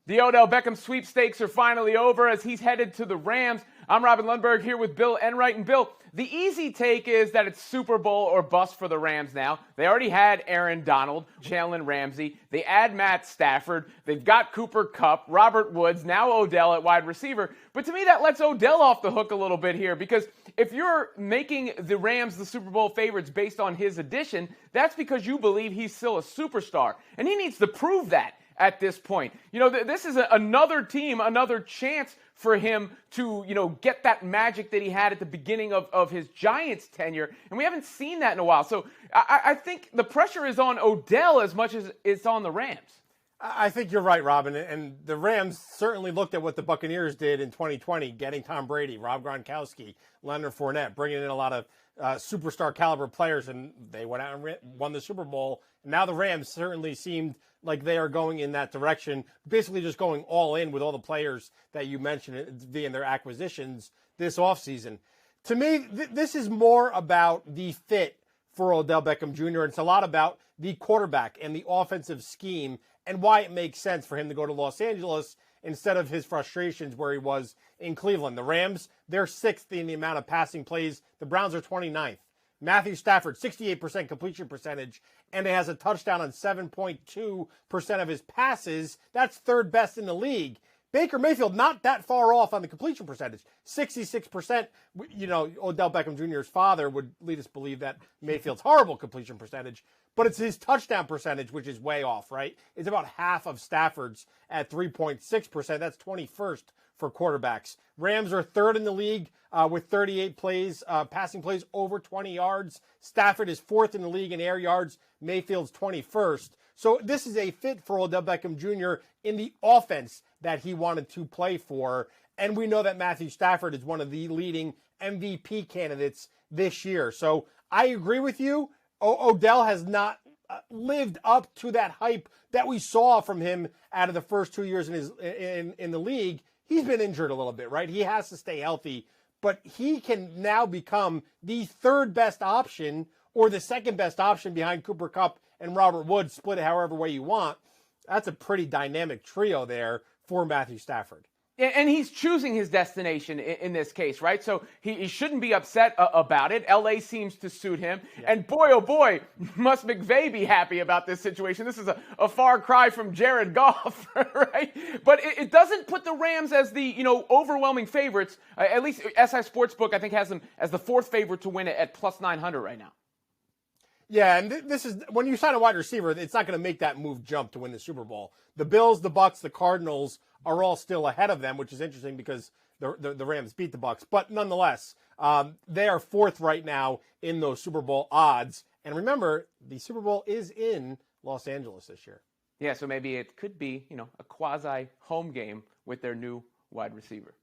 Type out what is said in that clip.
The Odell Beckham sweepstakes are finally over as he's headed to the Rams. I'm Robin Lundberg here with Bill Enright. And Bill, the easy take is that it's Super Bowl or bust for the Rams now. They already had Aaron Donald, Jalen Ramsey. They add Matt Stafford. They've got Cooper Kupp, Robert Woods, now Odell at wide receiver. But to me, that lets Odell off the hook a little bit here, because if you're making the Rams the Super Bowl favorites based on his addition, that's because you believe he's still a superstar. And he needs to prove that at this point. This is another team, another chance for him to, get that magic that he had at the beginning of his Giants tenure. And we haven't seen that in a while. So I think the pressure is on Odell as much as it's on the Rams. I think you're right, Robin. And the Rams certainly looked at what the Buccaneers did in 2020, getting Tom Brady, Rob Gronkowski, Leonard Fournette, bringing in a lot of superstar caliber players, and they went out and won the Super Bowl. And now the Rams certainly seemed like they are going in that direction, basically just going all in with all the players that you mentioned via their acquisitions this offseason. To me, this is more about the fit for Odell Beckham Jr. It's a lot about the quarterback and the offensive scheme and why it makes sense for him to go to Los Angeles instead of his frustrations where he was in Cleveland. The Rams, they're 6th in the amount of passing plays. The Browns are 29th. Matthew Stafford, 68% completion percentage, and it has a touchdown on 7.2% of his passes. That's 3rd best in the league. Baker Mayfield, not that far off on the completion percentage, 66%. Odell Beckham Jr.'s father would lead us to believe that Mayfield's horrible completion percentage, but it's his touchdown percentage, which is way off, right? It's about half of Stafford's at 3.6%. That's 21st for quarterbacks. Rams are 3rd in the league with 38 plays, passing plays over 20 yards. Stafford is 4th in the league in air yards. Mayfield's 21st. So this is a fit for Odell Beckham Jr. in the offense that he wanted to play for. And we know that Matthew Stafford is one of the leading MVP candidates this year. So I agree with you. Odell has not lived up to that hype that we saw from him out of the first 2 years in the league. He's been injured a little bit, right? He has to stay healthy, but he can now become the 3rd best option or the 2nd best option behind Cooper Kupp and Robert Woods, split it however way you want. That's a pretty dynamic trio there for Matthew Stafford. And he's choosing his destination in this case, right? So he shouldn't be upset about it. L.A. seems to suit him. Yeah. And boy, oh boy, must McVay be happy about this situation. This is a far cry from Jared Goff, right? But it doesn't put the Rams as the, overwhelming favorites. At least SI Sportsbook, I think, has them as the 4th favorite to win it at plus 900 right now. Yeah, and this is when you sign a wide receiver, it's not going to make that move jump to win the Super Bowl. The Bills, the Bucs, the Cardinals are all still ahead of them, which is interesting because the Rams beat the Bucs. But nonetheless, they are 4th right now in those Super Bowl odds. And remember, the Super Bowl is in Los Angeles this year. Yeah, so maybe it could be, a quasi home game with their new wide receiver.